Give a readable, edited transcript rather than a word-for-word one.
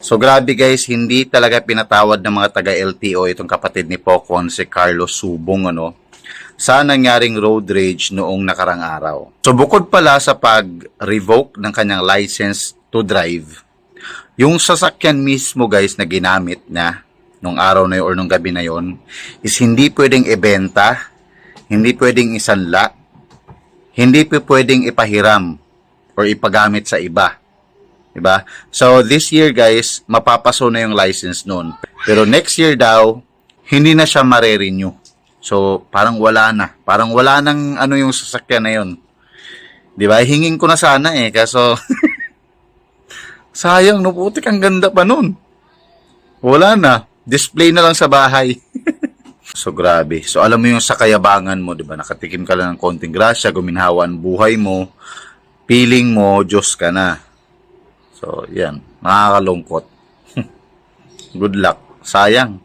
So grabe guys, hindi talaga pinatawad ng mga taga-LTO itong kapatid ni Pocon, si Carlos Subong, sa nangyaring road rage noong nakarang araw. So bukod pala sa pag-revoke ng kanyang license to drive, yung sasakyan mismo guys na ginamit na nung araw na yun or nung gabi na yun is hindi pwedeng ibenta, hindi pwedeng isanla, hindi pwedeng ipahiram or ipagamit sa iba. Diba? So, this year guys, mapapaso na yung license nun. Pero next year daw, hindi na siya mare-renew. So, parang wala na. Parang wala nang yung sasakyan na yun. Diba? Hingin ko na sana kaso, sayang, no, putik, ang ganda pa nun. Wala na. Display na lang sa bahay. So, grabe. So, alam mo yung sa kayabangan mo, diba? Nakatikim ka lang ng konting grasya, guminhawa ang buhay mo, feeling mo, Diyos ka na. So, yan. Nakakalungkot. Good luck. Sayang.